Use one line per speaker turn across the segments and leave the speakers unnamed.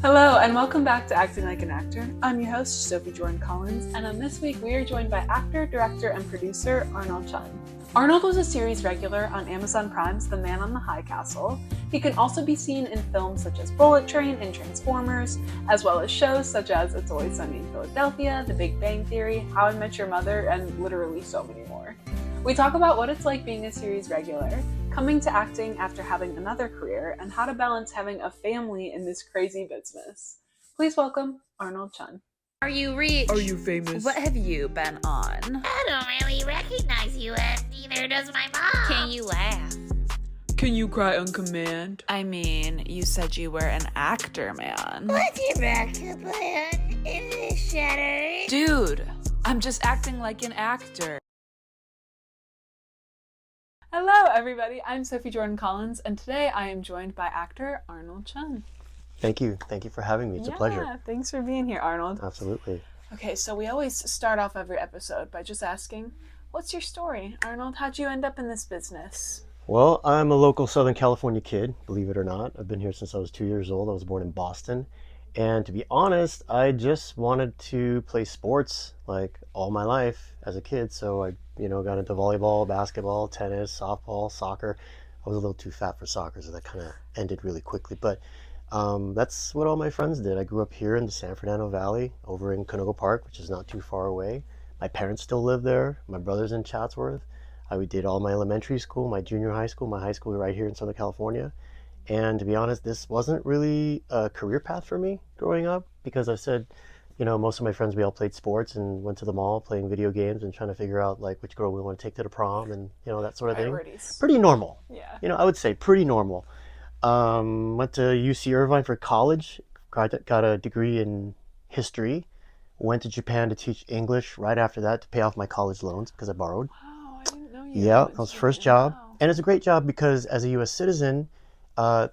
Hello, and welcome back to Acting Like an Actor. I'm your host, Sophie Jordan Collins, and on this week we are joined by actor, director, and producer Arnold Chun. Arnold was a series regular on Amazon Prime's The Man on the High Castle. He can also be seen in films such as Bullet Train and Transformers, as well as shows such as It's Always Sunny in Philadelphia, The Big Bang Theory, How I Met Your Mother, and literally so many more. We talk about what it's like being a series regular, coming to acting after having another career, and how to balance having a family in this crazy business. Please welcome Arnold Chun.
Are you rich?
Are you famous?
What have you been on?
I don't really recognize you, and neither does my mom.
Can you laugh?
Can you cry on command?
I mean, you said you were an actor, man.
What's your backup plan? Is it shattered?
Dude, I'm just acting like an actor.
Hello, everybody. I'm Sophie Jordan Collins, and today I am joined by actor Arnold Chun.
Thank you. Thank you for having me. It's a pleasure.
Thanks for being here, Arnold.
Absolutely.
Okay, so we always start off every episode by just asking, what's your story, Arnold? How'd you end up in this business?
Well, I'm a local Southern California kid, believe it or not. I've been here since I was 2 years old. I was born in Boston. And to be honest, I just wanted to play sports like all my life as a kid. So I, got into volleyball, basketball, tennis, softball, soccer. I was a little too fat for soccer, so that kind of ended really quickly. But that's what all my friends did. I grew up here in the San Fernando Valley over in Canoga Park, which is not too far away. My parents still live there. My brother's in Chatsworth. I did all my elementary school, my junior high school, my high school right here in Southern California. And to be honest, this wasn't really a career path for me growing up because I said, most of my friends, we all played sports and went to the mall playing video games and trying to figure out like which girl we want to take to the prom and, that sort of thing. Pretty normal.
Yeah.
I would say pretty normal. Went to UC Irvine for college, got a degree in history, went to Japan to teach English right after that to pay off my college loans because I borrowed.
Wow, I didn't know you.
Yeah, that was the first job.
Wow.
And it's a great job because as a U.S. citizen,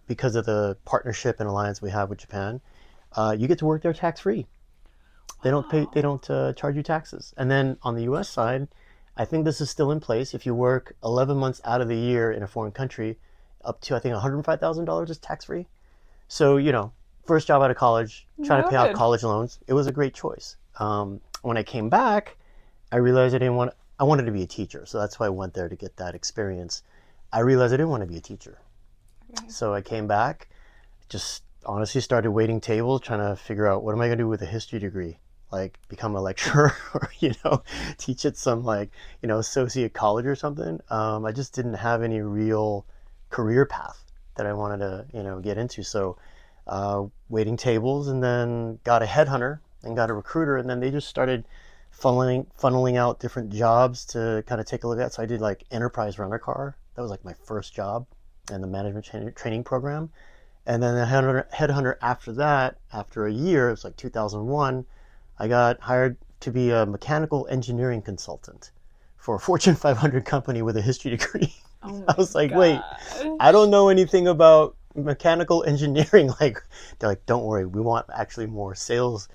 because of the partnership and alliance we have with Japan, you get to work there tax-free. They don't charge you taxes. And then on the U.S. side, I think this is still in place. If you work 11 months out of the year in a foreign country, up to I think $105,000 is tax-free. So first job out of college, trying to pay off college loans. It was a great choice. When I came back, I realized I wanted to be a teacher. So that's why I went there to get that experience. I realized I didn't want to be a teacher. Okay. So I came back, just honestly started waiting tables, trying to figure out what am I going to do with a history degree? Like become a lecturer or, teach at some associate college or something. I just didn't have any real career path that I wanted to, get into. So waiting tables, and then got a headhunter and got a recruiter, and then they just started funneling out different jobs to kind of take a look at. So I did like enterprise renter car. That was like my first job in the management training program. And then the headhunter after that, after a year, it was like 2001, I got hired to be a mechanical engineering consultant for a Fortune 500 company with a history degree.
Oh
I was like,
gosh.
wait, I don't know anything about mechanical engineering. They're like, don't worry, we want actually more sales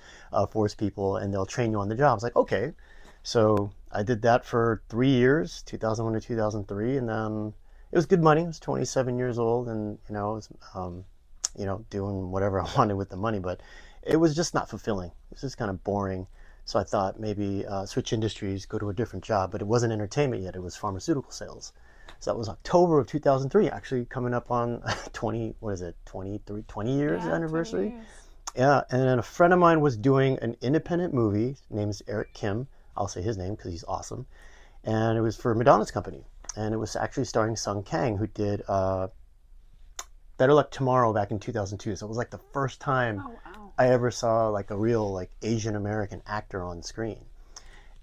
force people and they'll train you on the job. I was like, okay. So I did that for 3 years, 2001 to 2003. And then it was good money. I was 27 years old and, I was, doing whatever I wanted with the money, but it was just not fulfilling. It was just kind of boring. So I thought maybe switch industries, go to a different job, but it wasn't entertainment yet. It was pharmaceutical sales. So that was October of 2003, actually coming up on 20 years anniversary.
20 years.
Yeah, and then a friend of mine was doing an independent movie. His name is Eric Kim. I'll say his name because he's awesome. And it was for Madonna's company. And it was actually starring Sung Kang, who did Better Luck Tomorrow back in 2002. So it was like the first time I ever saw like a real like Asian American actor on screen.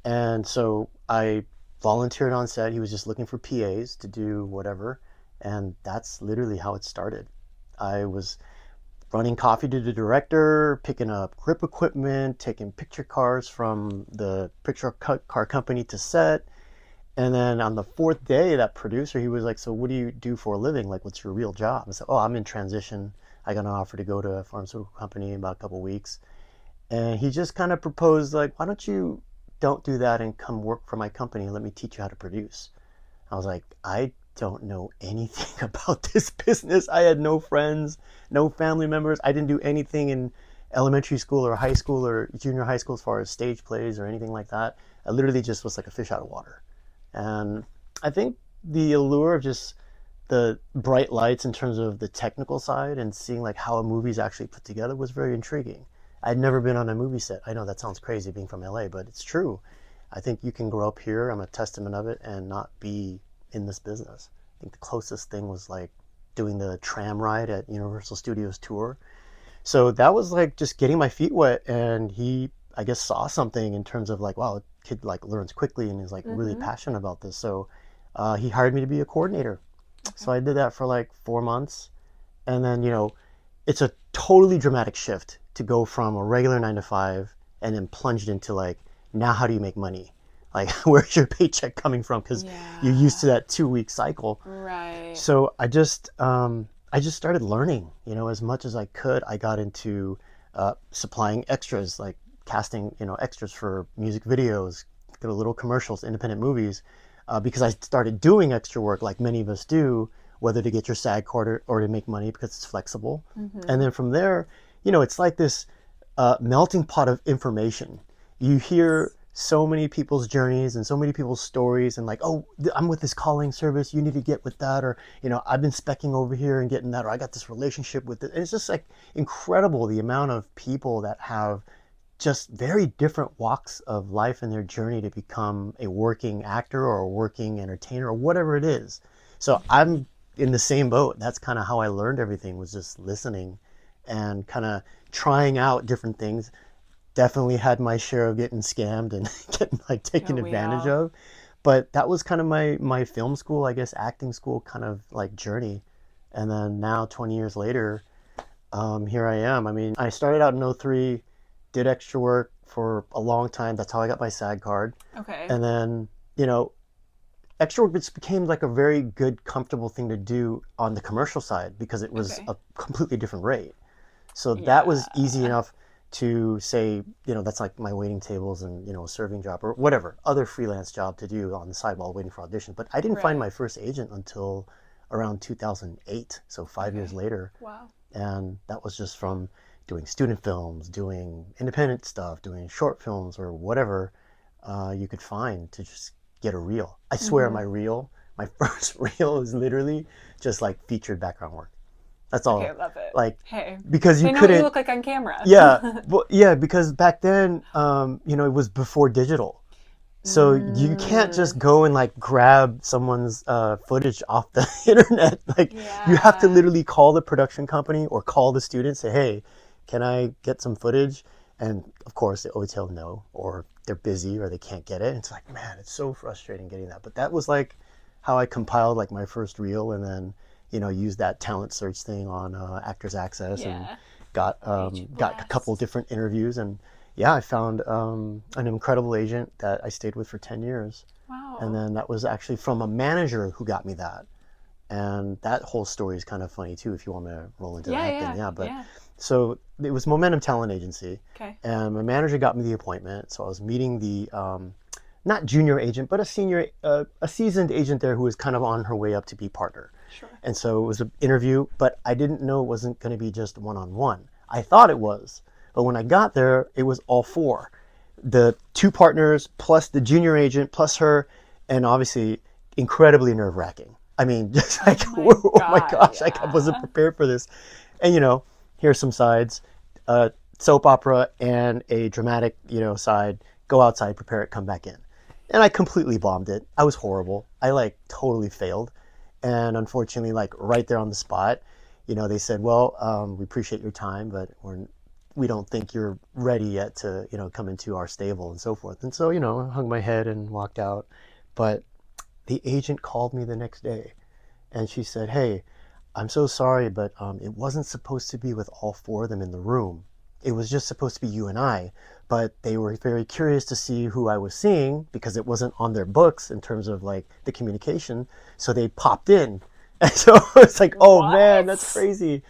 And so I volunteered on set. He was just looking for PAs to do whatever. And that's literally how it started. I was running coffee to the director, picking up grip equipment, taking picture cars from the picture car company to set. And then on the fourth day, that producer, he was like, so what do you do for a living? Like, what's your real job? I said, oh, I'm in transition. I got an offer to go to a pharmaceutical company in about a couple of weeks. And he just kind of proposed, like, why don't do that and come work for my company and let me teach you how to produce. I was like, I don't know anything about this business. I had no friends, no family members. I didn't do anything in elementary school or high school or junior high school as far as stage plays or anything like that. I literally just was like a fish out of water. And I think the allure of just the bright lights in terms of the technical side and seeing like how a movie is actually put together was very intriguing. I'd never been on a movie set. I know that sounds crazy being from LA, but it's true. I think you can grow up here, I'm a testament of it, and not be in this business. I think the closest thing was like doing the tram ride at Universal Studios tour. So that was like just getting my feet wet, and he, I guess, saw something in terms of like, wow, a kid like learns quickly and is like really passionate about this. So he hired me to be a coordinator. So I did that for like 4 months. And then, it's a totally dramatic shift to go from a regular 9 to 5 and then plunged into like, now how do you make money? Like, where's your paycheck coming from? Because you're used to that 2-week cycle.
Right.
So I just started learning, as much as I could. I got into supplying extras, like casting, extras for music videos, little commercials, independent movies, because I started doing extra work like many of us do, whether to get your SAG card or to make money because it's flexible. And then from there, it's like this melting pot of information. You hear so many people's journeys and so many people's stories and like, oh, I'm with this calling service, you need to get with that, or I've been specking over here and getting that, or I got this relationship with it. And it's just like incredible the amount of people that have just very different walks of life in their journey to become a working actor or a working entertainer or whatever it is. So I'm in the same boat. That's kind of how I learned everything, was just listening and kind of trying out different things. Definitely had my share of getting scammed and getting like taken advantage of. But that was kind of my film school, I guess, acting school kind of like journey. And then now 20 years later, here I am. I mean, I started out in '03, did extra work for a long time. That's how I got my SAG card.
Okay.
And then, extra work just became like a very good, comfortable thing to do on the commercial side because it was a completely different rate. So that was easy enough to say, that's like my waiting tables and, a serving job or whatever, other freelance job to do on the side while waiting for audition. But I didn't find my first agent until around 2008, so 5 years later.
Wow.
And that was just from doing student films, doing independent stuff, doing short films or whatever you could find to just get a reel. I swear my first reel is literally just like featured background work. That's all.
Okay, I love it.
Like,
hey,
because you
they know
couldn't.
what you look like on camera.
Yeah, because back then, it was before digital, so you can't just go and like grab someone's footage off the internet. Like, you have to literally call the production company or call the student, say, hey, can I get some footage? And of course, they always tell no, or they're busy, or they can't get it. It's like, man, it's so frustrating getting that. But that was like how I compiled like my first reel, and then used that talent search thing on Actors Access and got a couple different interviews. And I found an incredible agent that I stayed with for 10 years.
Wow.
And then that was actually from a manager who got me that. And that whole story is kind of funny too, if you want me to roll into that then. But so it was Momentum Talent Agency.
Okay.
And my manager got me the appointment. So I was meeting the not junior agent, but a seasoned agent there who was kind of on her way up to be partner.
Sure.
And so it was an interview, but I didn't know it wasn't going to be just one-on-one. I thought it was, but when I got there, it was all four. The two partners, plus the junior agent, plus her, and obviously incredibly nerve-wracking. I mean, just like, oh my gosh, I wasn't prepared for this. And, here's some sides, soap opera and a dramatic, side, go outside, prepare it, come back in. And I completely bombed it. I was horrible. I like totally failed. And unfortunately, like right there on the spot, they said, well, we appreciate your time, but we don't think you're ready yet to, come into our stable and so forth. And so, I hung my head and walked out. But the agent called me the next day and she said, hey, I'm so sorry, but it wasn't supposed to be with all four of them in the room. It was just supposed to be you and I. But they were very curious to see who I was seeing because it wasn't on their books in terms of like the communication. So they popped in. And so it's like, oh man, that's crazy.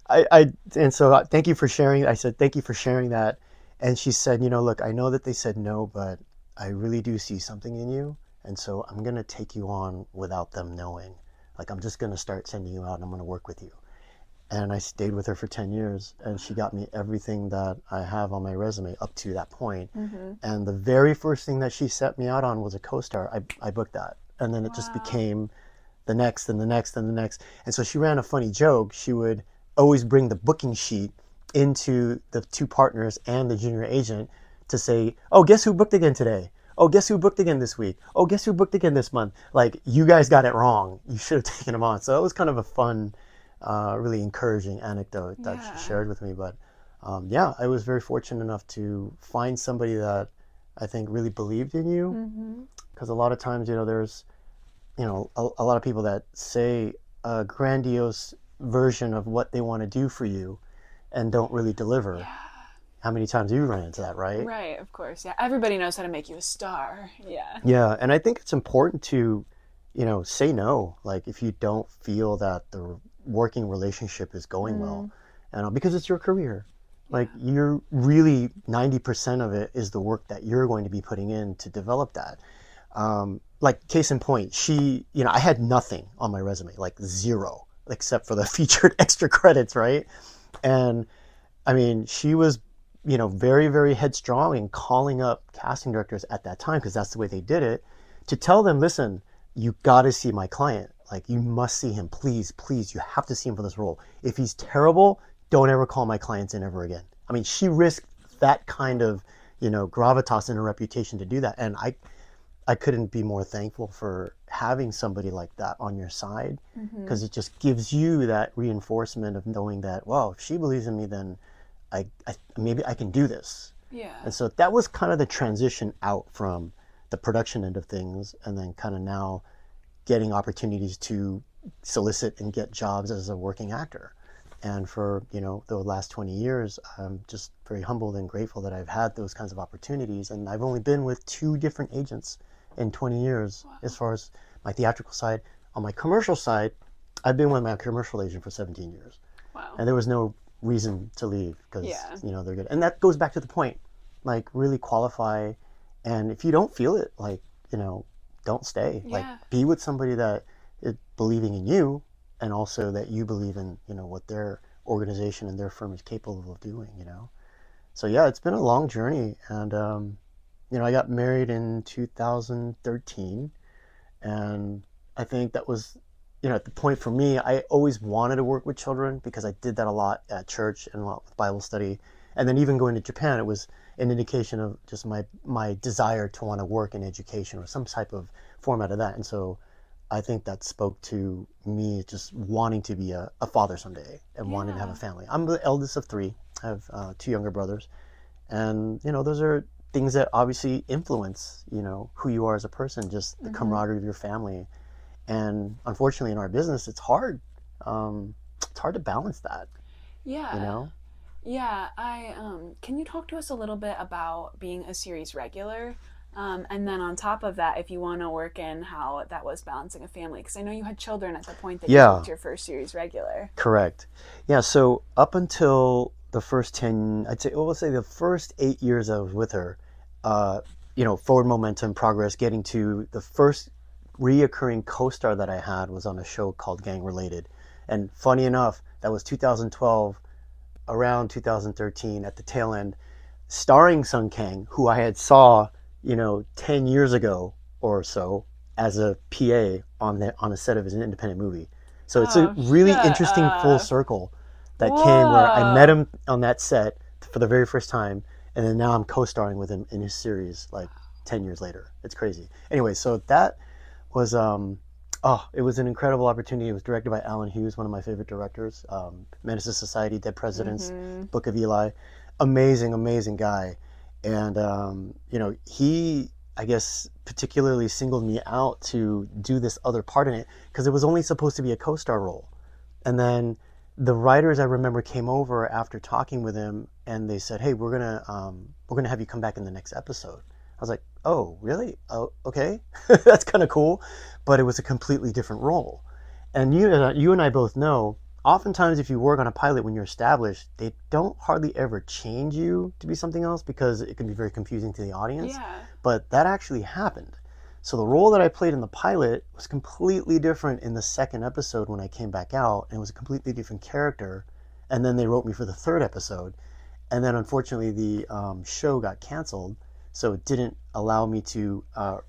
And so thank you for sharing. I said, thank you for sharing that. And she said, look, I know that they said no, but I really do see something in you. And so I'm going to take you on without them knowing. Like, I'm just going to start sending you out and I'm going to work with you. And I stayed with her for 10 years, and she got me everything that I have on my resume up to that point. And the very first thing that she set me out on was a co-star. I booked that. And then it just became the next and the next and the next. And so she ran a funny joke. She would always bring the booking sheet into the two partners and the junior agent to say, oh, guess who booked again today? Oh, guess who booked again this week? Oh, guess who booked again this month? Like, you guys got it wrong. You should have taken them on. So it was kind of a fun, really encouraging anecdote that she shared with me. But yeah, I was very fortunate enough to find somebody that I think really believed in you. Because a lot of times, there's, a lot of people that say a grandiose version of what they want to do for you and don't really deliver. How many times have you run into that, right?
Right, of course. Yeah, everybody knows how to make you a star. Yeah.
Yeah, and I think it's important to, say no. Like, if you don't feel that the working relationship is going well, and because it's your career. Like, you're really 90% of it is the work that you're going to be putting in to develop that. Like, case in point, I had nothing on my resume, like zero, except for the featured extra credits, right? And I mean, she was, very, very headstrong in calling up casting directors at that time, because that's the way they did it, to tell them, listen, you got to see my client. Like, you must see him. Please, please, you have to see him for this role. If he's terrible, don't ever call my clients in ever again. I mean, she risked that kind of, gravitas in her reputation to do that. And I couldn't be more thankful for having somebody like that on your side, because it just gives you that reinforcement of knowing that, well, if she believes in me, then maybe I can do this.
Yeah.
And so that was kind of the transition out from the production end of things, and then kind of now getting opportunities to solicit and get jobs as a working actor. And for, the last 20 years, I'm just very humbled and grateful that I've had those kinds of opportunities. And I've only been with 2 different agents in 20 years. As far as my theatrical side. On my commercial side, I've been with my commercial agent for 17 years.
Wow.
And there was no reason to leave, because,
Yeah.
they're good. And that goes back to the point, like, really qualify. And if you don't feel it, like, don't stay.
Yeah.
Like, be with somebody that is believing in you, and also that you believe in, what their organization and their firm is capable of doing, So yeah, it's been a long journey. And, I got married in 2013, and I think that was, at the point for me, I always wanted to work with children, because I did that a lot at church and a lot with Bible study. And then even going to Japan, it was an indication of just my desire to want to work in education or some type of format of that. And so I think that spoke to me just wanting to be a father someday and wanting to have a family. I'm the eldest of 3. I have 2 younger brothers. And, those are things that obviously influence, who you are as a person, just the camaraderie of your family. And unfortunately in our business, it's hard. It's hard to balance that.
Yeah. Yeah, can you talk to us a little bit about being a series regular? And then on top of that, if you want to work in how that was balancing a family, because I know you had children at the point that you booked your first series regular.
Correct. Yeah, so up until the first 10, let's say the first 8 years I was with her, forward momentum, progress, getting to the first reoccurring co-star that I had was on a show called Gang Related. And funny enough, that was 2012, around 2013 at the tail end, starring Sung Kang, who I had saw 10 years ago or so as a PA on a set of his independent movie. So it's a really interesting full circle that came, where I met him on that set for the very first time, and then now I'm co-starring with him in his series like 10 years later. It's crazy. Anyway, so that was it was an incredible opportunity. It was directed by Alan Hughes, one of my favorite directors. Menace to Society, Dead Presidents, Book of Eli. Amazing guy. And, he, I guess, particularly singled me out to do this other part in it, because it was only supposed to be a co-star role. And then the writers, I remember, came over after talking with him, and they said, hey, we're gonna have you come back in the next episode. I was like, oh, really? Oh, okay. That's kind of cool. But it was a completely different role. And you and I both know, oftentimes if you work on a pilot when you're established, they don't hardly ever change you to be something else, because it can be very confusing to the audience.
Yeah.
But that actually happened. So the role that I played in the pilot was completely different in the second episode when I came back out, and it was a completely different character. And then they wrote me for the third episode, and then unfortunately the show got canceled, so it didn't allow me to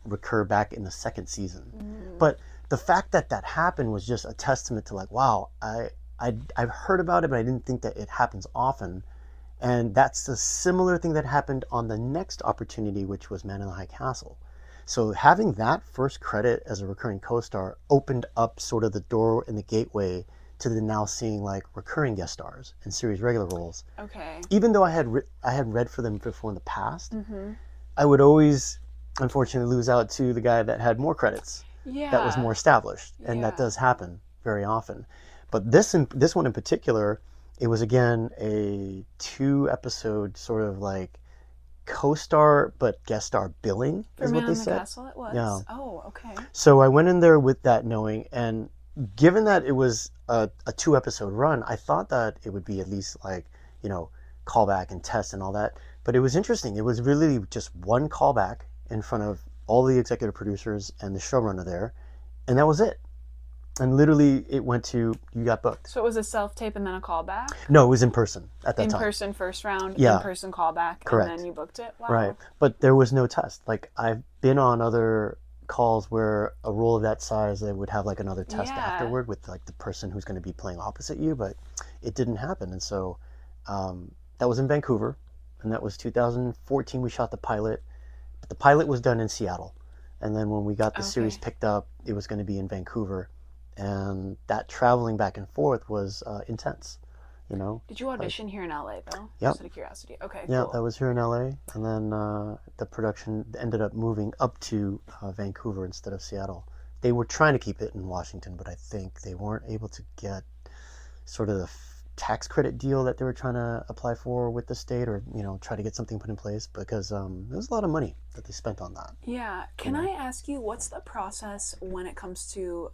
recur back in the second season. But the fact that that happened was just a testament to like, wow, I've heard about it, but I didn't think that it happens often. And that's a similar thing that happened on the next opportunity, which was Man in the High Castle. So having that first credit as a recurring co-star opened up sort of the door and the gateway to the now seeing like recurring guest stars and series regular roles.
Okay.
Even though I had read for them before in the past, I would always unfortunately lose out to the guy that had more credits, that was more established, and that does happen very often. But this one in particular, it was again a 2-episode sort of like co-star but guest star billing
For
is
Man
what they
in the
said.
Castle it was?
Yeah.
Oh, okay.
So I went in there with that knowing, and given that it was a 2-episode run, I thought that it would be at least like, callback and test and all that. But it was interesting. It was really just one callback in front of all the executive producers and the showrunner there, and that was it. And literally it went to, you got booked.
So it was a self-tape and then a callback?
No, it was in person at that time.
In-person first round,
Yeah.
in-person callback,
Correct.
and then you booked it? Wow.
Right. But there was no test. Like, I've been on other calls where a role of that size, they would have like another test afterward with like the person who's going to be playing opposite you, but it didn't happen. And so that was in Vancouver, and that was 2014. We shot the pilot, but the pilot was done in Seattle. And then when we got the series picked up, it was going to be in Vancouver. And that traveling back and forth was intense,
Did you audition here in LA, though?
Yep.
Just out of curiosity. Okay,
Yeah,
cool.
that was here in LA. And then the production ended up moving up to Vancouver instead of Seattle. They were trying to keep it in Washington, but I think they weren't able to get sort of the tax credit deal that they were trying to apply for with the state, or try to get something put in place, because there was a lot of money that they spent on that.
Yeah. Can I ask you, what's the process when it comes to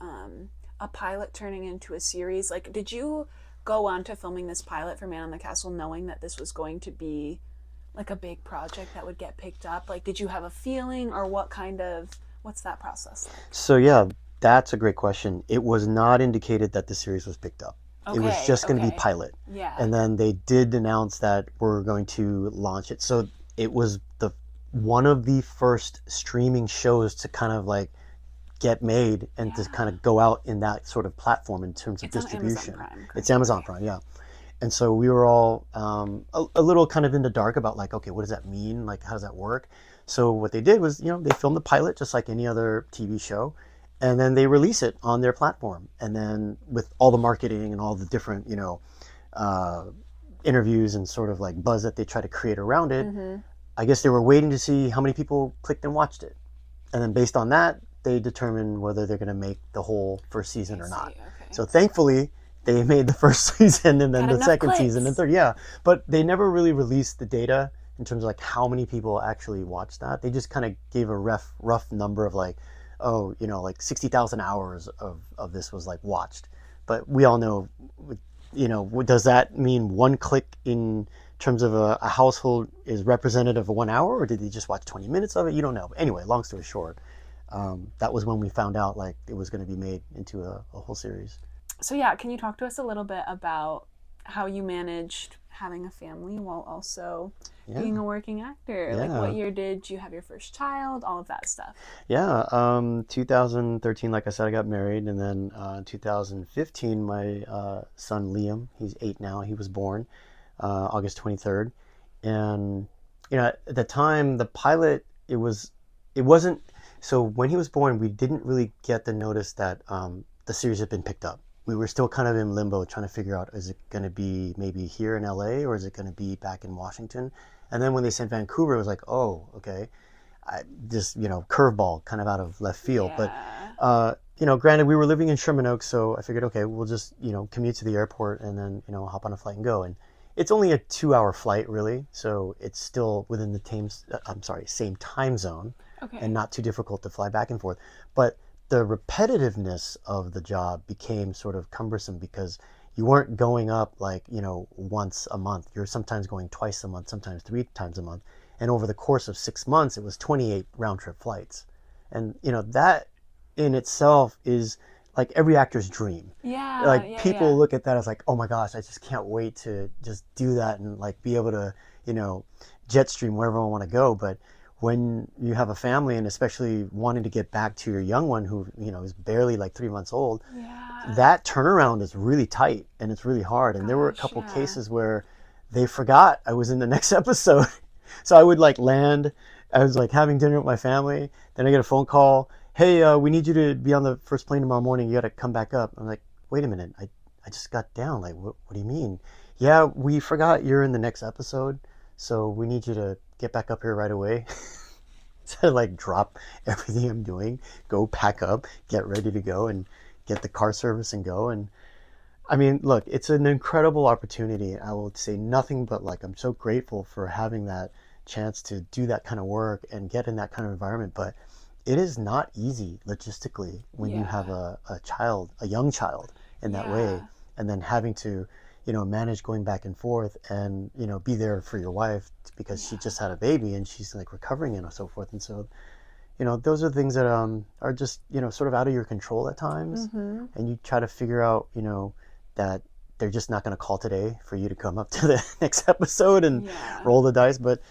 a pilot turning into a series? Like, did you go on to filming this pilot for Man on the Castle knowing that this was going to be like a big project that would get picked up? Like, did you have a feeling, or what's that process like?
So yeah, that's a great question. It was not indicated that the series was picked up. It was just going to be pilot.
Yeah.
And then they did announce that we're going to launch it. So it was one of the first streaming shows to kind of like get made and to kind of go out in that sort of platform in terms of distribution.
On Amazon Prime,
it's Amazon Prime, yeah. And so we were all a little kind of in the dark about like, okay, what does that mean? Like, how does that work? So what they did was, they filmed the pilot just like any other TV show, and then they release it on their platform. And then with all the marketing and all the different, interviews and sort of like buzz that they try to create around it, I guess they were waiting to see how many people clicked and watched it. And then based on that, they determine whether they're going to make the whole first season or not.
Okay.
So thankfully, they made the first season and then the second season and third. Yeah, but they never really released the data in terms of like how many people actually watched that. They just kind of gave a rough number of like, like 60,000 hours of this was like watched. But we all know, does that mean one click in terms of a household is representative of 1 hour, or did they just watch 20 minutes of it? You don't know. Anyway, long story short, that was when we found out like it was going to be made into a whole series.
So yeah, can you talk to us a little bit about how you managed having a family while also being a working actor? Like, what year did you have your first child? All of that stuff.
Yeah, 2013, like I said, I got married, and then 2015, my son Liam, he's 8 now, he was born August 23rd. And at the time, the pilot, it wasn't, so when he was born, we didn't really get the notice that the series had been picked up. We were still kind of in limbo trying to figure out, is it going to be maybe here in LA, or is it going to be back in Washington? And then when they sent Vancouver, it was like, oh, okay. Just, curveball kind of out of left field.
Yeah.
But, granted, we were living in Sherman Oaks, so I figured, okay, we'll just, commute to the airport and then, hop on a flight and go. And it's only a 2-hour flight, really. So it's still within the same time zone, and not too difficult to fly back and forth. But the repetitiveness of the job became sort of cumbersome, because you weren't going up like, once a month. You're sometimes going twice a month, sometimes 3 times a month. And over the course of 6 months, it was 28 round trip flights. And that in itself is like every actor's dream.
Yeah.
Like
yeah,
people
yeah.
look at that as like, oh my gosh, I just can't wait to just do that and like be able to, jet stream wherever I want to go. But when you have a family and especially wanting to get back to your young one who, is barely like 3 months old,
Yeah.
that turnaround is really tight and it's really hard. And there were a
Gosh,
couple
yeah.
cases where they forgot I was in the next episode. So I would like land, I was like having dinner with my family. Then I get a phone call. Hey, we need you to be on the first plane tomorrow morning. You got to come back up. I'm like, wait a minute. I just got down. Like, what do you mean? Yeah, we forgot you're in the next episode. So we need you to get back up here right away. So like drop everything I'm doing, go pack up, get ready to go and get the car service and go. And I mean, look, it's an incredible opportunity. I will say nothing but like, I'm so grateful for having that chance to do that kind of work and get in that kind of environment. But it is not easy logistically when you have a young child in that way, and then having to, manage going back and forth and, be there for your wife because she just had a baby and she's like recovering and so forth. And so, those are things that are just, sort of out of your control at times. And you try to figure out, that they're just not going to call today for you to come up to the next episode and roll the dice. But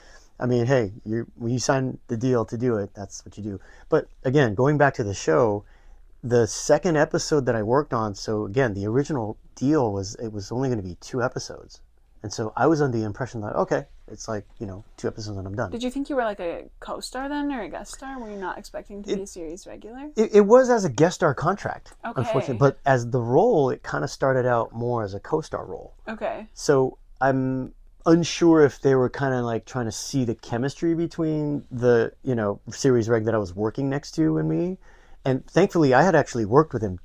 I mean, hey, when you sign the deal to do it, that's what you do. But again, going back to the show, the second episode that I worked on, so again, the original deal was it was only going to be 2 episodes. And so I was under the impression that, okay, it's like, 2 episodes and I'm done.
Did you think you were like a co-star then or a guest star? Were you not expecting to be a series regular?
It was as a guest star contract,
Okay.
unfortunately. But as the role, it kind of started out more as a co-star role.
Okay.
So I'm unsure if they were kind of like trying to see the chemistry between the, series reg that I was working next to and me. And thankfully, I had actually worked with him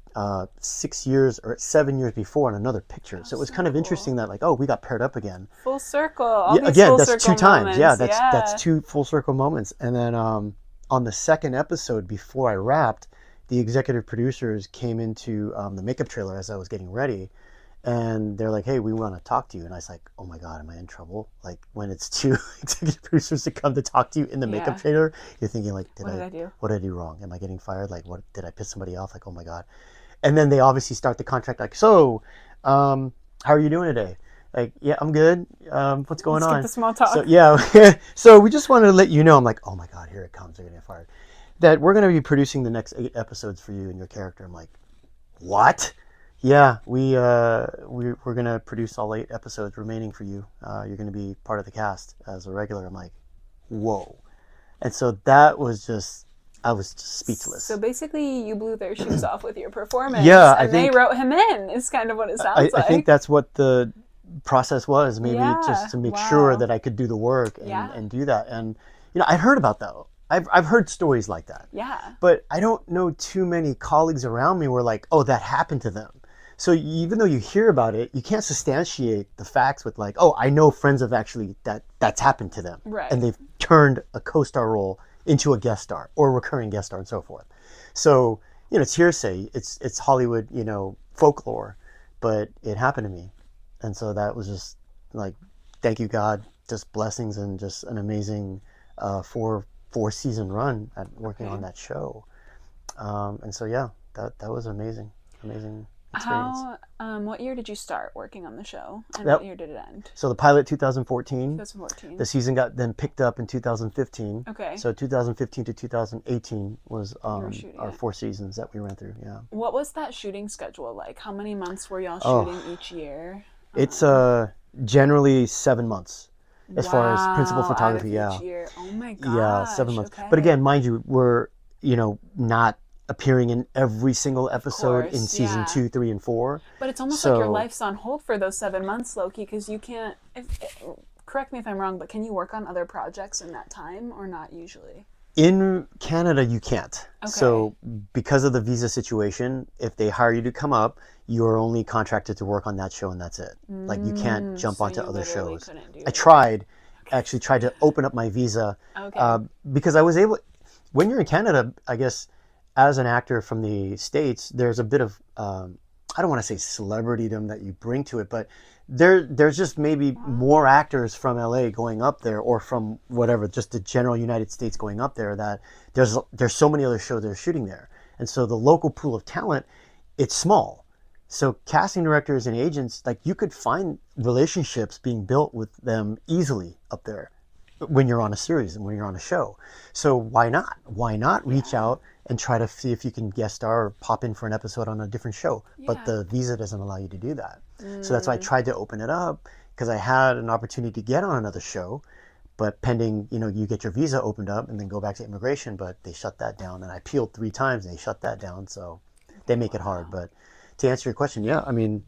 6 years or 7 years before on another picture. So it was kind of interesting that like, oh, we got paired up again.
Full circle. All these
Again,
full
that's
circle
2 times.
moments.
Yeah, that's 2 full circle moments. And then on the second episode, before I wrapped, the executive producers came into the makeup trailer as I was getting ready. And they're like, hey, we want to talk to you. And I was like, oh my God, am I in trouble? Like when it's 2 executive producers to come to talk to you in the makeup trailer, you're thinking like, what did I do wrong? Am I getting fired? Like, what did I piss somebody off? Like, oh my God. And then they obviously start the contract like, so, how are you doing today? Like, yeah, I'm good. What's going on?
Get the small talk.
So yeah, so we just wanted to let you know. I'm like, oh my God, here it comes. They're gonna get fired. That we're gonna be producing the next 8 episodes for you and your character. I'm like, what? Yeah, we're gonna produce all 8 episodes remaining for you. You're gonna be part of the cast as a regular. I'm like, whoa, and so that was just, I was just speechless.
So basically, you blew their shoes off with your performance.
Yeah,
and they wrote him in. Is kind of what it sounds like.
I think that's what the process was. Maybe just to make sure that I could do the work and do that. And I heard about that. I've heard stories like that.
Yeah.
But I don't know too many colleagues around me were like, oh, that happened to them. So even though you hear about it, you can't substantiate the facts with like, oh, I know friends have actually that's happened to them.
Right.
And they've turned a co-star role into a guest star or a recurring guest star and so forth. So, it's hearsay. It's Hollywood, folklore, but it happened to me. And so that was just like, thank you, God, just blessings and just an amazing 4-season run at working on that show. And so, yeah, that was amazing experience.
What year did you start working on the show? And what year did it end?
So the pilot 2014.
2014.
The season got then picked up in 2015.
Okay.
So 2015 to 2018 was our
it.
4 seasons that we ran through. Yeah.
What was that shooting schedule like? How many months were y'all shooting each year?
It's generally 7 months as far as principal photography.
Out of each year. Oh my gosh.
Yeah, 7 months.
Okay.
But again, mind you, we're not appearing in every single episode in season 2, 3, and 4.
But it's almost like your life's on hold for those 7 months, Loki, because you can't. Correct me if I'm wrong, but can you work on other projects in that time or not usually?
In Canada, you can't.
Okay.
So because of the visa situation, if they hire you to come up, you're only contracted to work on that show and that's it. Like you can't jump onto other shows. I tried, actually tried to open up my visa because I was able. When you're in Canada, I guess, as an actor from the States, there's a bit of, I don't want to say celebritydom that you bring to it, but there's just maybe more actors from LA going up there, or from whatever, just the general United States going up there, that there's so many other shows that are shooting there. And so the local pool of talent, it's small. So casting directors and agents, like, you could find relationships being built with them easily up there when you're on a series and when you're on a show. So why not? Why not reach out and try to see if you can guest star or pop in for an episode on a different show? But the visa doesn't allow you to do that. So that's why I tried to open it up, because I had an opportunity to get on another show, but pending, you get your visa opened up and then go back to immigration, but they shut that down. And I appealed 3 times and they shut that down. So they make it hard. But to answer your question, yeah, I mean,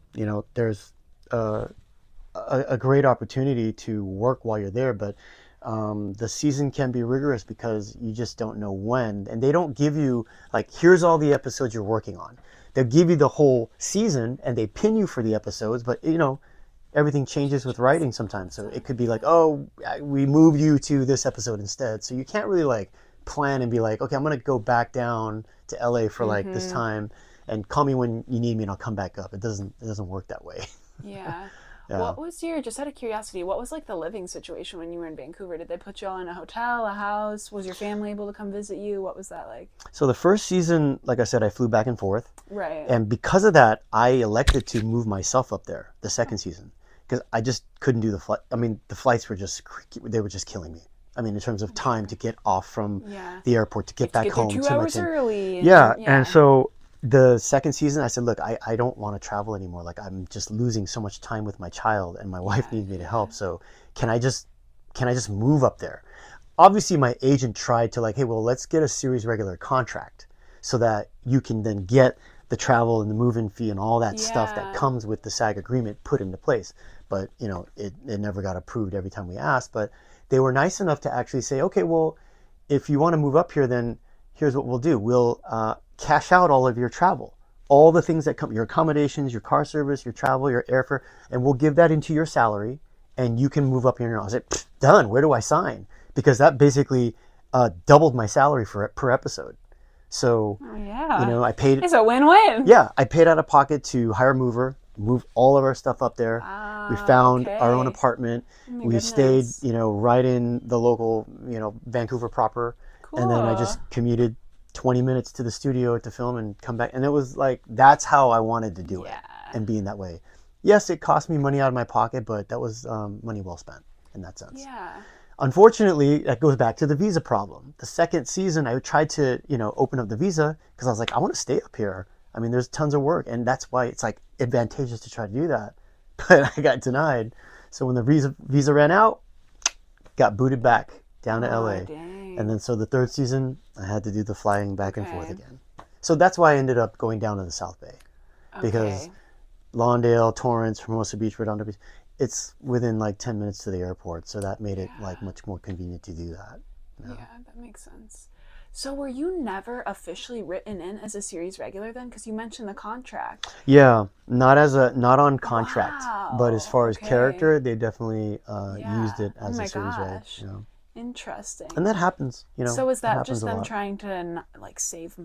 there's a great opportunity to work while you're there, but the season can be rigorous because you just don't know when, and they don't give you like, here's all the episodes you're working on. They'll give you the whole season and they pin you for the episodes, but everything changes with writing sometimes. So it could be like, oh, we moved you to this episode instead. So you can't really like plan and be like, okay, I'm going to go back down to LA for like this time and call me when you need me and I'll come back up. It doesn't work that way.
Yeah.
Yeah.
What was just out of curiosity, what was like the living situation when you were in Vancouver? Did they put you all in a hotel, a house? Was your family able to come visit you? What was that like?
So the first season, like I said, I flew back and forth.
Right.
And because of that, I elected to move myself up there the second season, because I just couldn't do the flight. I mean, the flights were just killing me. I mean, in terms of time to get off from the airport, to get back home.
2 hours early.
And so the second season, I said, look, I don't want to travel anymore. Like, I'm just losing so much time with my child, and my wife needs me to help. So can I just move up there? Obviously, my agent tried to like, hey, well, let's get a series regular contract so that you can then get the travel and the move-in fee and all that stuff that comes with the SAG agreement put into place. But, it never got approved every time we asked. But they were nice enough to actually say, okay, well, if you want to move up here, then here's what we'll do. We'll cash out all of your travel, all the things that come, your accommodations, your car service, your travel, your airfare, and we'll give that into your salary, and you can move up here. I was like, done. Where do I sign? Because that basically doubled my salary per episode. So, I paid.
It's a win-win.
Yeah, I paid out of pocket to hire a mover, move all of our stuff up there. We found our own apartment. We stayed, right in the local, Vancouver proper. Cool. And then I just commuted 20 minutes to the studio to film and come back. And it was like, that's how I wanted to do it, and be in that way. Yes, it cost me money out of my pocket, but that was money well spent in that sense.
Yeah.
Unfortunately, that goes back to the visa problem. The second season, I tried to, open up the visa because I was like, I want to stay up here. I mean, there's tons of work, and that's why it's like advantageous to try to do that. But I got denied. So when the visa ran out, got booted back down to LA.
Dang.
And then so the third season, I had to do the flying back and forth again. So that's why I ended up going down to the South Bay. Because Lawndale, Torrance, Hermosa Beach, Redondo Beach, it's within like 10 minutes to the airport. So that made it like much more convenient to do that.
Yeah, that makes sense. So were you never officially written in as a series regular then? Because you mentioned the contract.
Yeah, not on contract, but as far as
okay.
character, they definitely used it as a series reg.
Interesting.
And that happens,
So is that just
a
them
lot.
trying to like save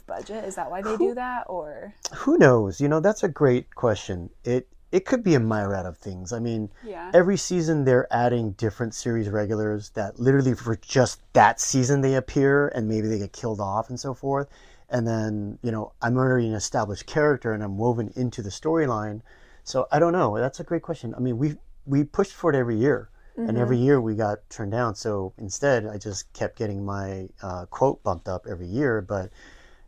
budget? Is that why they do that, or?
Who knows? That's a great question. It could be a myriad of things. I mean, every season they're adding different series regulars that literally for just that season they appear, and maybe they get killed off and so forth. And then, I'm already an established character and I'm woven into the storyline. So I don't know. That's a great question. I mean, we pushed for it every year, and every year we got turned down. So instead, I just kept getting my quote bumped up every year. But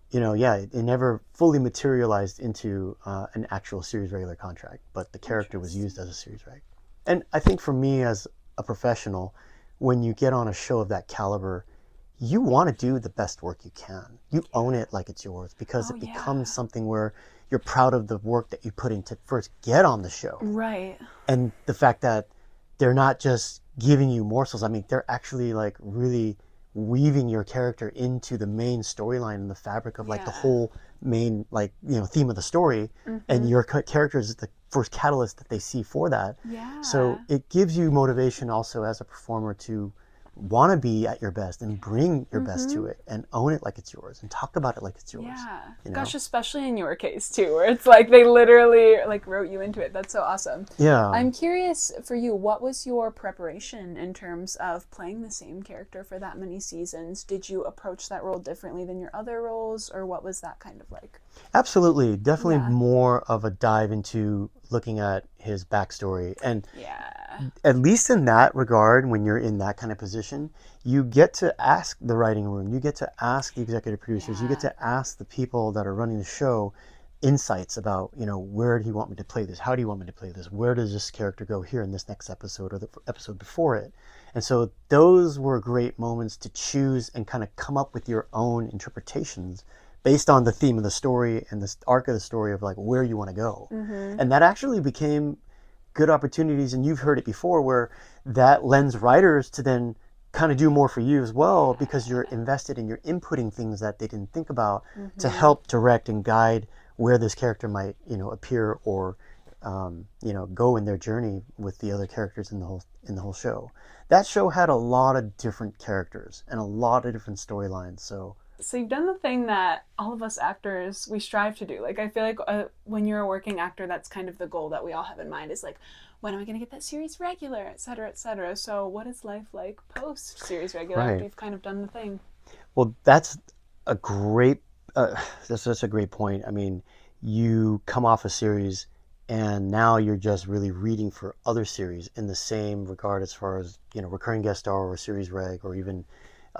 it never fully materialized into an actual series regular contract, but the character was used as a series reg. And I think for me as a professional, when you get on a show of that caliber, you want to do the best work you can. You own it like it's yours, because it becomes something where you're proud of the work that you put in to first get on the show.
Right.
And the fact that they're not just giving you morsels. I mean, they're actually like really weaving your character into the main storyline and the fabric of like the whole main theme of the story, and your character is the first catalyst that they see for that. So it gives you motivation also as a performer to want to be at your best and bring your best to it and own it like it's yours and talk about it like it's yours.
Yeah.
You know?
Gosh, especially in your case too, where it's like they literally like wrote you into it. That's so awesome.
Yeah.
I'm curious for you, what was your preparation in terms of playing the same character for that many seasons? Did you approach that role differently than your other roles, or what was that kind of like?
Absolutely. Definitely
Yeah.
more of a dive into looking at his backstory. And
Yeah.
at least in that regard, when you're in that kind of position, you get to ask the writing room, you get to ask the executive producers, you get to ask the people that are running the show insights about, you know, where do you want me to play this? How do you want me to play this? Where does this character go here in this next episode or the episode before it? And so those were great moments to choose and kind of come up with your own interpretations based on the theme of the story and the arc of the story of like where you want to go. And that actually became good opportunities, and you've heard it before, where that lends writers to then kind of do more for you as well, because you're invested and you're inputting things that they didn't think about to help direct and guide where this character might, you know, appear or you know, go in their journey with the other characters in the whole show. That show had a lot of different characters and a lot of different storylines. So
you've done the thing that all of us actors, we strive to do. Like, I feel like when you're a working actor, that's kind of the goal that we all have in mind, is like, when am I going to get that series regular, et cetera, et cetera. So what is life like post series regular after you've kind of done the thing?
Well, that's a great, that's a great point. I mean, you come off a series and now you're just really reading for other series in the same regard, as far as, you know, recurring guest star or series reg, or even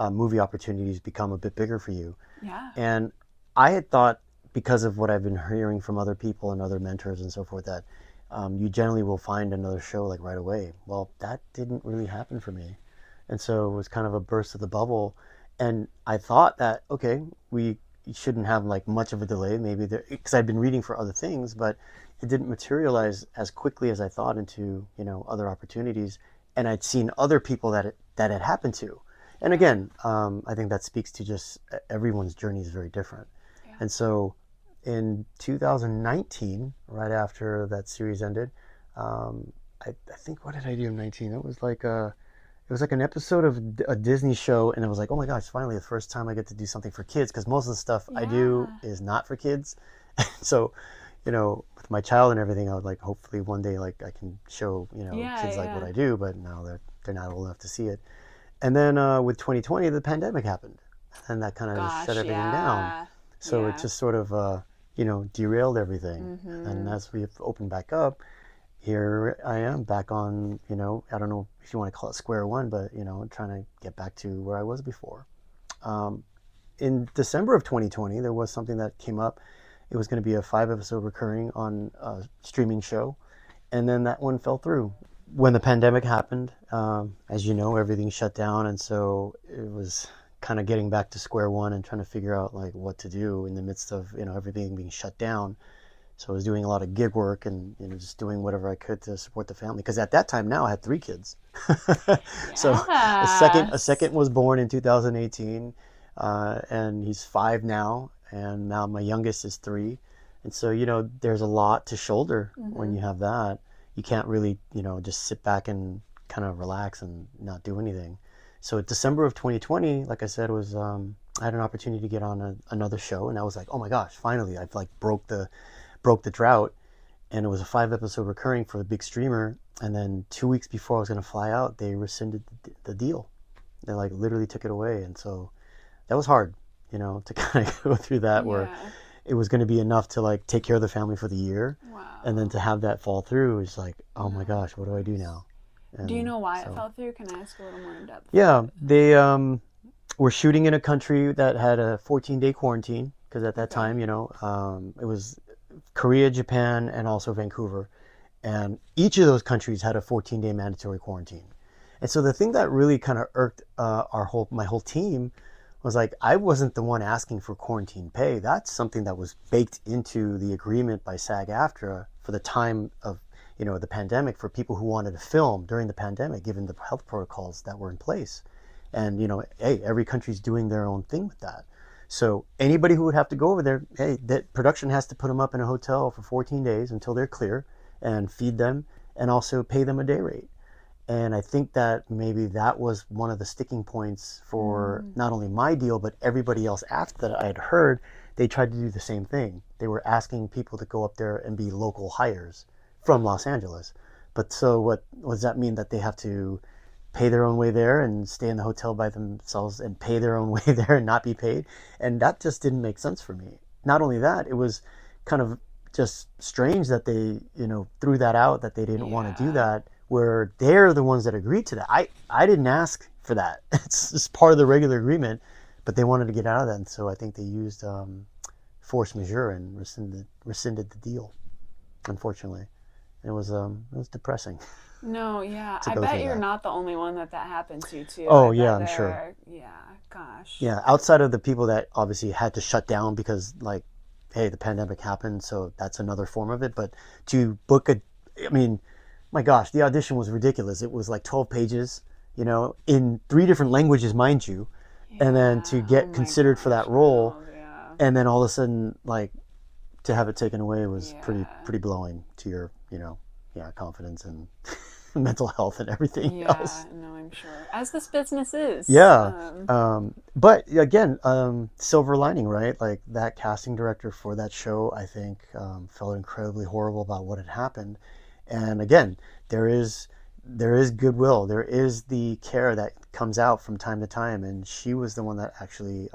movie opportunities become a bit bigger for you.
Yeah.
And I had thought, because of what I've been hearing from other people and other mentors and so forth, that you generally will find another show like right away. Well, that didn't really happen for me. And so it was kind of a burst of the bubble. And I thought that, okay, we shouldn't have like much of a delay, maybe there, because I'd been reading for other things, but it didn't materialize as quickly as I thought into, you know, other opportunities. And I'd seen other people that had happened to. And again, I think that speaks to just everyone's journey is very different. Yeah. And so in 2019, right after that series ended, I think, what did I do in 19? It was like an episode of a Disney show, and it was like, oh my gosh, finally the first time I get to do something for kids, because most of the stuff I do is not for kids. So, you know, with my child and everything, I would like, hopefully one day, like, I can show, you know, kids like what I do, but now they're not old enough to see it. And then with 2020, the pandemic happened, and that kind of shut everything down. So it just sort of, you know, derailed everything. And as we opened back up, here I am back on, you know, I don't know if you want to call it square one, but, you know, trying to get back to where I was before. In December of 2020, there was something that came up. It was going to be a 5-episode recurring on a streaming show, and then that one fell through. When the pandemic happened, as you know, everything shut down, and so it was kind of getting back to square one and trying to figure out like what to do in the midst of, you know, everything being shut down. So I was doing a lot of gig work and, you know, just doing whatever I could to support the family, because at that time now I had 3 kids. So a second was born in 2018, and he's 5 now, and now my youngest is 3. And so, you know, there's a lot to shoulder when you have that. You can't really, you know, just sit back and kind of relax and not do anything. So December of 2020, like I said, was I had an opportunity to get on another show, and I was like, oh my gosh, finally, I've like broke the drought. And it was a 5-episode recurring for a big streamer. And then 2 weeks before I was going to fly out, they rescinded the deal. They like literally took it away. And so that was hard, you know, to kind of go through that, where it was going to be enough to like take care of the family for the year. And then to have that fall through is like, oh my gosh, what do I do now? And
do you know why it fell through? Can I ask a little more in depth?
Yeah, they were shooting in a country that had a 14-day quarantine, because at that time, you know, it was Korea, Japan, and also Vancouver. And each of those countries had a 14-day mandatory quarantine. And so the thing that really kind of irked my whole team was like, I wasn't the one asking for quarantine pay. That's something that was baked into the agreement by SAG-AFTRA for the time of, you know, the pandemic, for people who wanted to film during the pandemic, given the health protocols that were in place. And, you know, hey, every country's doing their own thing with that. So anybody who would have to go over there, hey, that production has to put them up in a hotel for 14 days until they're clear, and feed them, and also pay them a day rate. And I think that maybe that was one of the sticking points for not only my deal, but everybody else after that I had heard. They tried to do the same thing. They were asking people to go up there and be local hires from Los Angeles. But so what does that mean? That they have to pay their own way there and stay in the hotel by themselves and pay their own way there and not be paid? And that just didn't make sense for me. Not only that, it was kind of just strange that they, threw that out, that they didn't want to do that, where they're the ones that agreed to that. I didn't ask for that. It's just part of the regular agreement, but they wanted to get out of that. And so I think they used force majeure and rescinded the deal, unfortunately. And it was depressing.
No, yeah.
To
I
go
bet
through
you're
that.
not the only one that happened to, too.
Oh,
I bet
yeah, I'm sure.
Yeah, gosh.
Yeah, outside of the people that obviously had to shut down because, like, hey, the pandemic happened, so that's another form of it. But to book I mean, my gosh, the audition was ridiculous. It was like 12 pages, in 3 different languages, mind you. And then to
Yeah.
get
Oh my
considered for that
gosh,
role,
Arnold, yeah.
and then all of a sudden, like, to have it taken away was
Yeah.
pretty blowing to your, confidence and mental health and everything
Yeah,
else.
no, I'm sure. As this business is.
Yeah. But again, silver lining, right? Like that casting director for that show, I think, felt incredibly horrible about what had happened. And again, there is goodwill. There is the care that comes out from time to time. And she was the one that actually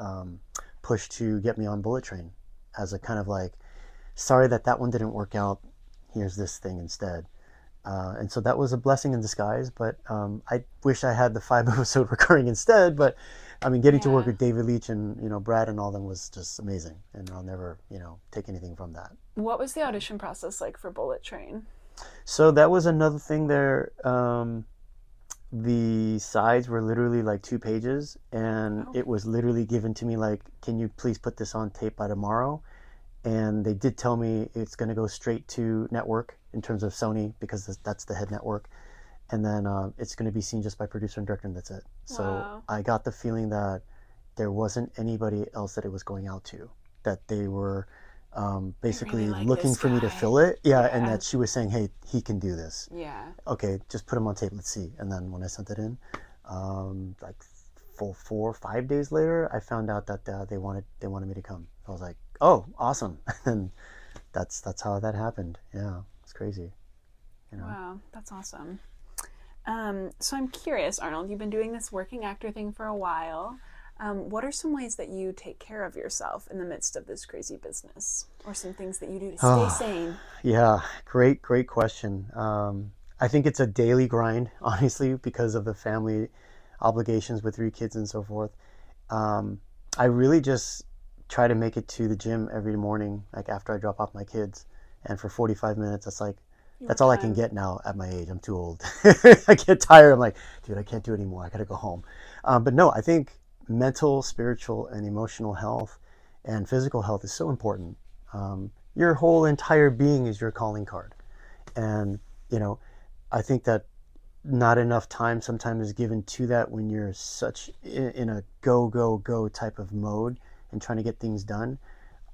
pushed to get me on Bullet Train as a kind of like, sorry that one didn't work out. Here's this thing instead. And so that was a blessing in disguise, but I wish I had the 5 episode recurring instead. But I mean, getting to work
Yeah.
with David Leitch and Brad and all them was just amazing, and I'll never take anything from that.
What was the audition process like for Bullet Train?
So that was another thing there. The sides were literally like 2 pages, and it was literally given to me like, "Can you please put this on tape by tomorrow?" And they did tell me it's going to go straight to network in terms of Sony, because that's the head network, and then it's going to be seen just by producer and director, and that's it. So
Wow.
I got the feeling that there wasn't anybody else that it was going out to, that they were basically
like
looking
this
for me to
guy.
and
Yeah.
that she was saying, hey, he can do this.
Yeah.
Okay, just put him on tape, let's see. And then when I sent it in, like 4 or 5 days later, I found out that they wanted me to come. I was like, oh, awesome. And that's how that happened. Yeah, it's crazy.
Wow, that's awesome. So I'm curious, Arnold, you've been doing this working actor thing for a while. What are some ways that you take care of yourself in the midst of this crazy business? Or some things that you do to stay sane?
Yeah, great question. I think it's a daily grind, honestly, because of the family obligations with 3 kids and so forth. I really just try to make it to the gym every morning, like after I drop off my kids. And for 45 minutes, that's all I can get now at my age. I'm too old. I get tired. I'm like, dude, I can't do it anymore. I got to go home. But no, I think mental, spiritual, and emotional health and physical health is so important. Your whole entire being is your calling card. And, I think that not enough time sometimes is given to that when you're such in a go type of mode and trying to get things done.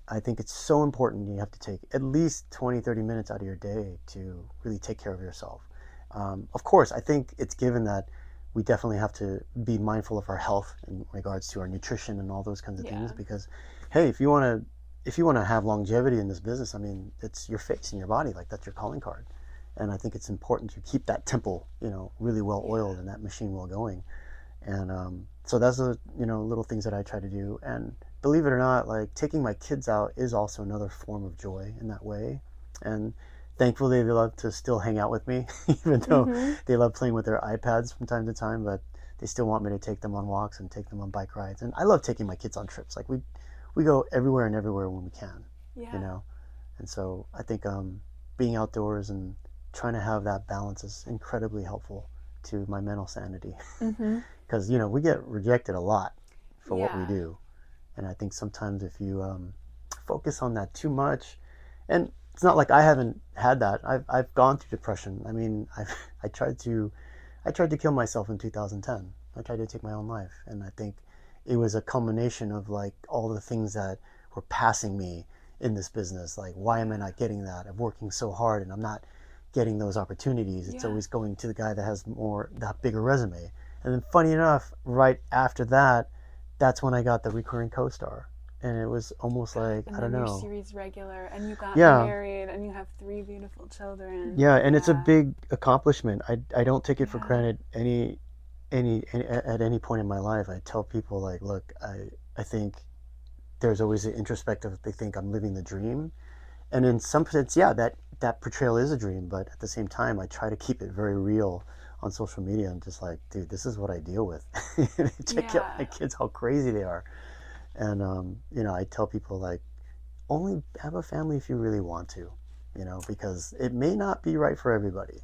I think it's so important. You have to take at least 20-30 minutes out of your day to really take care of yourself. Of course, I think it's given that we definitely have to be mindful of our health in regards to our nutrition and all those kinds of things, because hey, if you want to have longevity in this business, I mean, it's your face and your body, like that's your calling card. And I think it's important to keep that temple, really well oiled and that machine well going. And so that's little things that I try to do. And believe it or not, like taking my kids out is also another form of joy in that way. And thankfully, they love to still hang out with me, even though they love playing with their iPads from time to time. But they still want me to take them on walks and take them on bike rides. And I love taking my kids on trips. Like we go everywhere and everywhere when we can, And so I think being outdoors and trying to have that balance is incredibly helpful to my mental sanity. Because we get rejected a lot for what we do, and I think sometimes if you focus on that too much, and it's not like I haven't had that. I've gone through depression. I mean, I tried to kill myself in 2010. I tried to take my own life, and I think it was a culmination of like all the things that were passing me in this business. Like, why am I not getting that? I'm working so hard and I'm not getting those opportunities. It's
Yeah.
always going to the guy that has that bigger resume. And then funny enough, right after that, that's when I got the recurring co-star. And it was almost like,
And
I
then
don't
your
know.
series regular, and you got
Yeah.
married, and you have 3 beautiful children.
Yeah, and it's a big accomplishment. I don't take it for
Yeah.
granted at any point in my life. I tell people like, look, I think there's always an introspective, they think I'm living the dream. And in some sense, yeah, that portrayal is a dream, but at the same time, I try to keep it very real on social media. I'm just like, dude, this is what I deal with. Check out my kids, how crazy they are. And, I tell people like, only have a family if you really want to, because it may not be right for everybody,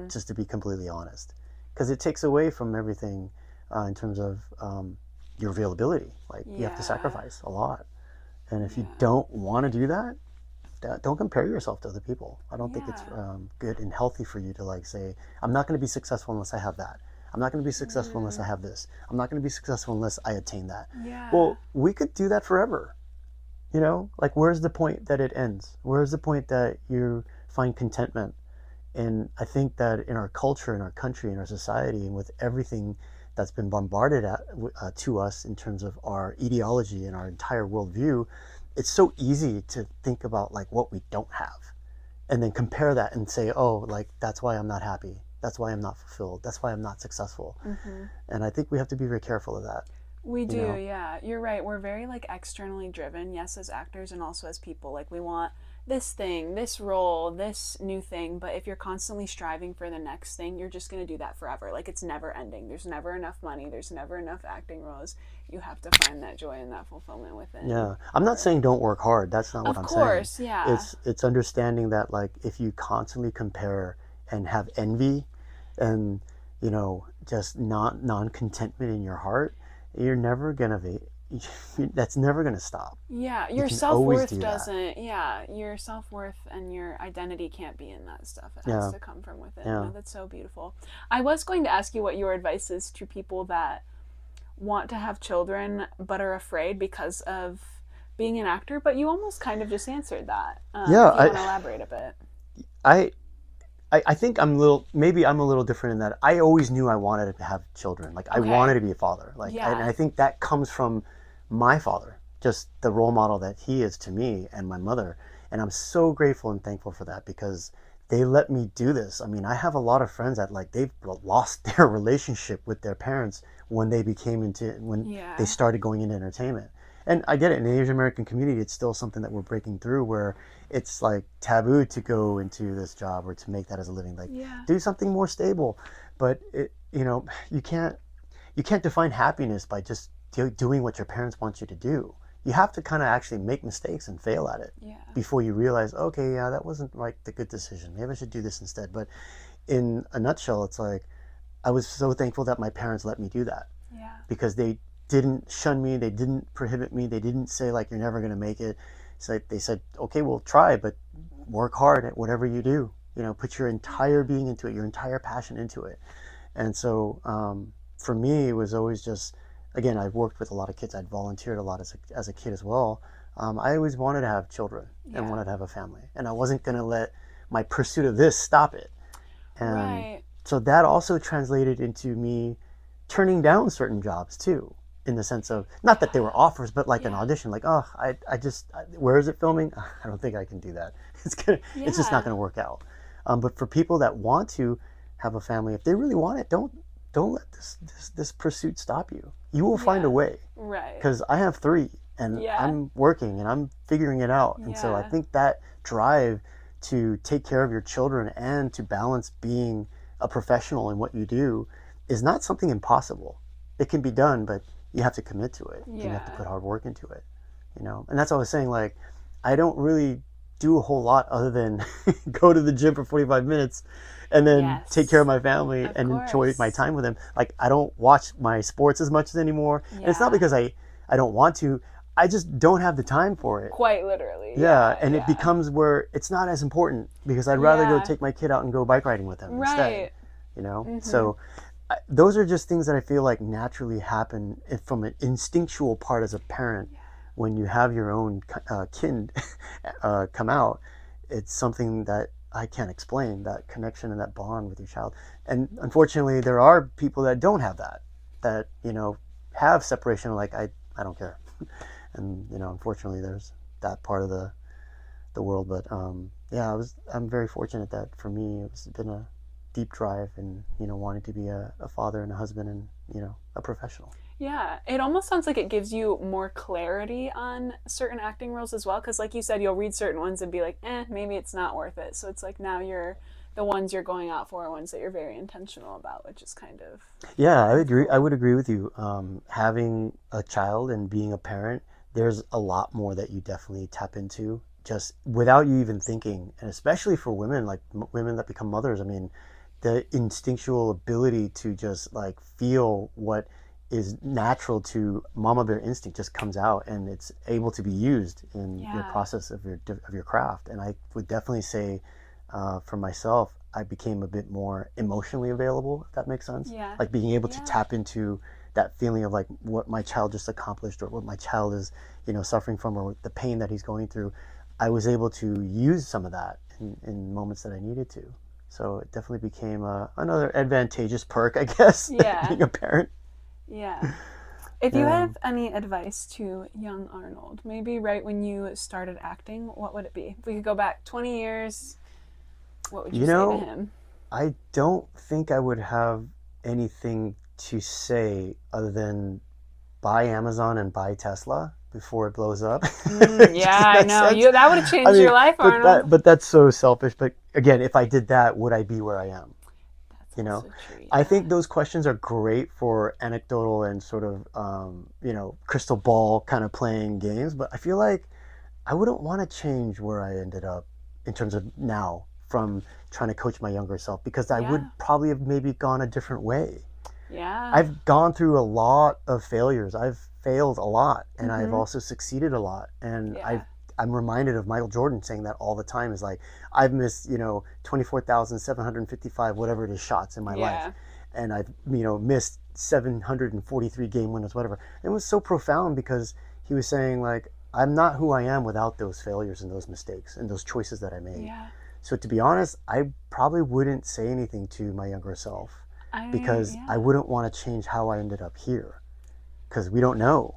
just to be completely honest. Because it takes away from everything in terms of your availability. Like, you have to sacrifice a lot. And if you don't want to do that, don't compare yourself to other people. I don't think it's good and healthy for you to like say, I'm not going to be successful unless I have that. I'm not going to be successful unless I have this. I'm not going to be successful unless I attain that. Well, we could do that forever. Like, where's the point that it ends? Where's the point that you find contentment? And I think that in our culture, in our country, in our society, and with everything that's been bombarded to us in terms of our ideology and our entire worldview, it's so easy to think about like what we don't have and then compare that and say, oh, like, that's why I'm not happy. That's why I'm not fulfilled. That's why I'm not successful. And I think we have to be very careful of that.
We do, yeah. You're right. We're very like externally driven, yes, as actors and also as people. Like, we want this thing, this role, this new thing, but if you're constantly striving for the next thing, you're just going to do that forever. Like, it's never ending. There's never enough money. There's never enough acting roles. You have to find that joy and that fulfillment within.
Yeah. I'm not saying don't work hard. That's not what I'm saying.
Of course, yeah.
It's understanding that like if you constantly compare and have envy and, just non-contentment in your heart, you're never going to be, that's never going to stop.
Yeah, your self-worth doesn't, your self-worth and your identity can't be in that stuff. It has to come from within.
Yeah.
That's so beautiful. I was going to ask you what your advice is to people that want to have children but are afraid because of being an actor, but you almost kind of just answered that. If you want to elaborate a bit.
I think maybe I'm a little different in that I always knew I wanted to have children. Like, I wanted to be a father. Like, and I think that comes from my father, just the role model that he is to me and my mother. And I'm so grateful and thankful for that because they let me do this. I mean, I have a lot of friends that like they've lost their relationship with their parents when they they started going into entertainment. And I get it, in the Asian American community, it's still something that we're breaking through where it's like taboo to go into this job or to make that as a living. Like, do something more stable. But you can't define happiness by just doing what your parents want you to do. You have to kind of actually make mistakes and fail at it before you realize, okay, that wasn't like the good decision. Maybe I should do this instead. But in a nutshell, it's like I was so thankful that my parents let me do that because they didn't shun me, they didn't prohibit me, they didn't say like you're never going to make it. So they said, okay, we'll try, but work hard at whatever you do. Put your entire being into it, your entire passion into it. And so for me, it was always just, again, I've worked with a lot of kids. I'd volunteered a lot as a kid as well. I always wanted to have children and wanted to have a family, and I wasn't going to let my pursuit of this stop it. And so that also translated into me turning down certain jobs too. In the sense of, not that they were offers, but like an audition, like, oh, where is it filming? I don't think I can do that. It's just not going to work out. But for people that want to have a family, if they really want it, don't let this pursuit stop you. You will find a way. Right. Because I have 3 and I'm working and I'm figuring it out. And so I think that drive to take care of your children and to balance being a professional in what you do is not something impossible. It can be done, but you have to commit to it. You have to put hard work into it, And that's what I was saying, like, I don't really do a whole lot other than go to the gym for 45 minutes and then take care of my family and enjoy my time with them. Like, I don't watch my sports as much anymore. And it's not because I don't want to. I just don't have the time for it.
Quite literally.
And it becomes where it's not as important because I'd rather go take my kid out and go bike riding with him instead. So those are just things that I feel like naturally happen from an instinctual part as a parent. When you have your own kin come out, it's something that I can't explain that connection and that bond with your child. And unfortunately, there are people that don't have that, that, have separation, like, I don't care. And, unfortunately, there's that part of the world. But yeah, I'm very fortunate that for me, it's been a deep drive and, wanting to be a father and a husband and, a professional.
Yeah, it almost sounds like it gives you more clarity on certain acting roles as well. Because, like you said, you'll read certain ones and be like, maybe it's not worth it. So it's like now the ones you're going out for are ones that you're very intentional about, which is kind of.
Yeah, I would agree with you. Having a child and being a parent, there's a lot more that you definitely tap into just without you even thinking. And especially for women, like women that become mothers, I mean, the instinctual ability to just like feel what is natural to mama bear instinct just comes out, and it's able to be used in your process of your craft. And I would definitely say, for myself, I became a bit more emotionally available, if that makes sense.
Yeah.
Like being able to tap into that feeling of like what my child just accomplished, or what my child is, suffering from, or the pain that he's going through. I was able to use some of that in moments that I needed to. So it definitely became another advantageous perk, I guess, being a parent.
Yeah. If you have any advice to young Arnold, maybe right when you started acting, what would it be? If we could go back 20 years, what would you say to him?
I don't think I would have anything to say other than buy Amazon and buy Tesla before it blows up.
Yeah, I know. That would have changed your life, Arnold.
But that's so selfish. But again, if I did that, would I be where I am?
Also true, yeah.
I think those questions are great for anecdotal and sort of, crystal ball kind of playing games. But I feel like I wouldn't want to change where I ended up in terms of now from trying to coach my younger self, because I would probably have maybe gone a different way.
Yeah.
I've gone through a lot of failures. I've failed a lot, and I've also succeeded a lot. And I'm reminded of Michael Jordan saying that all the time, is like, I've missed, 24,755, whatever it is, shots in my life. And I've, missed 743 game winners, whatever. It was so profound, because he was saying, like, I'm not who I am without those failures and those mistakes and those choices that I made.
Yeah.
So to be honest, I probably wouldn't say anything to my younger self, because I wouldn't want to change how I ended up here, because we don't know.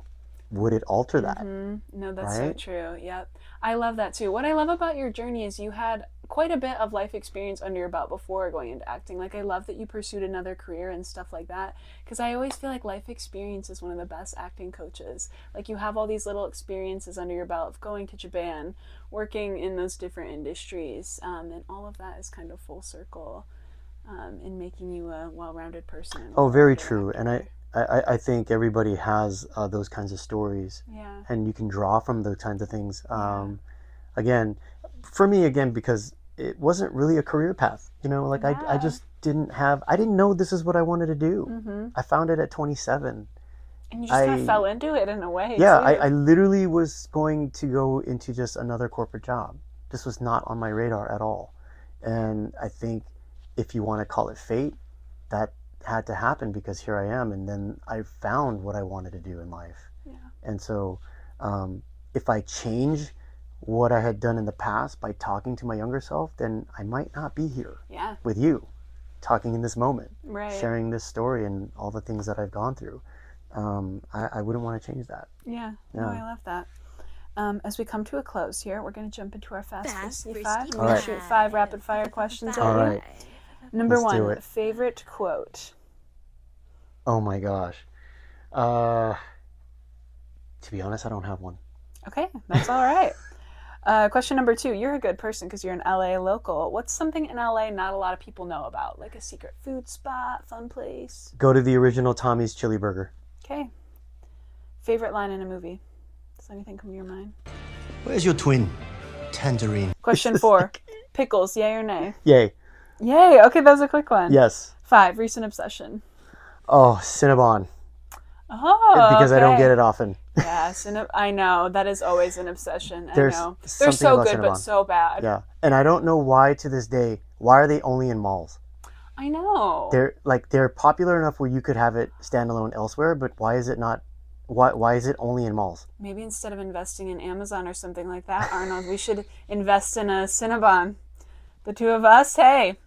Would it alter that?
No, that's so
right?
true. Yep. I love that too. What I love about your journey is you had quite a bit of life experience under your belt before going into acting. Like, I love that you pursued another career and stuff like that, because I always feel like life experience is one of the best acting coaches. Like, you have all these little experiences under your belt of going to Japan, working in those different industries, and all of that is kind of full circle in making you a well-rounded person.
Oh, very true. And I think everybody has those kinds of stories, and you can draw from those kinds of things. Again, for me, because it wasn't really a career path, like I just I didn't know this is what I wanted to do. I found it at 27.
And you just kind of fell into it in a way.
Yeah,
too.
I literally was going to go into just another corporate job. This was not on my radar at all. And I think, if you want to call it fate, that had to happen, because here I am, and then I found what I wanted to do in life. And so if I change what I had done in the past by talking to my younger self, then I might not be here with you, talking in this moment, sharing this story and all the things that I've gone through. I wouldn't want to change that.
No, I love that. As we come to a close here, we're going to jump into our Fast Frisky 5. We're going to shoot 5 rapid fire questions at you.
Right.
Number
Let's do
1,
it.
favorite quote.
Oh my gosh. To be honest, I don't have one.
Okay, that's all right. Question number 2. You're a good person because you're an LA local. What's something in LA not a lot of people know about? Like a secret food spot, fun place?
Go to the original Tommy's Chili Burger.
Okay. Favorite line in a movie? Does anything come to your mind?
Where's your twin? Tangerine.
Question 4. Pickles, yay or nay?
Yay.
Yay! Okay, that was a quick one.
Yes.
5. Recent obsession.
Oh, Cinnabon.
Oh,
because I don't get it often.
Yeah, I know. That is always an obsession.
There's
I know. They're so good, but so bad.
Yeah. And I don't know why to this day, why are they only in malls?
I know.
They're popular enough where you could have it standalone elsewhere, but why is it not? Why is it only in malls?
Maybe instead of investing in Amazon or something like that, Arnold, we should invest in a Cinnabon. The two of us, hey,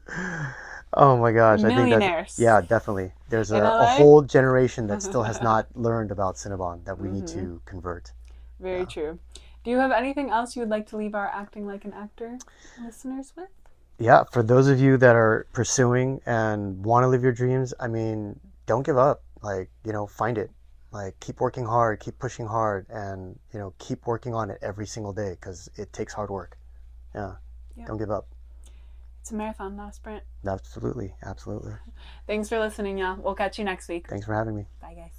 Oh my gosh, I think
millionaires.
yeah, definitely. There's
In
a
LA?
whole generation that still has not learned about Cinnabon that we need to convert.
Very
Yeah.
true. Do you have anything else you would like to leave our Acting Like an Actor listeners with?
Yeah, for those of you that are pursuing and want to live your dreams, I mean, don't give up. Like, find it. Like, keep working hard, keep pushing hard, and, keep working on it every single day because it takes hard work. Yeah.
Yeah.
Don't give up.
It's a marathon, not a sprint.
Absolutely. Absolutely.
Thanks for listening, y'all. We'll catch you next week.
Thanks for having me.
Bye, guys.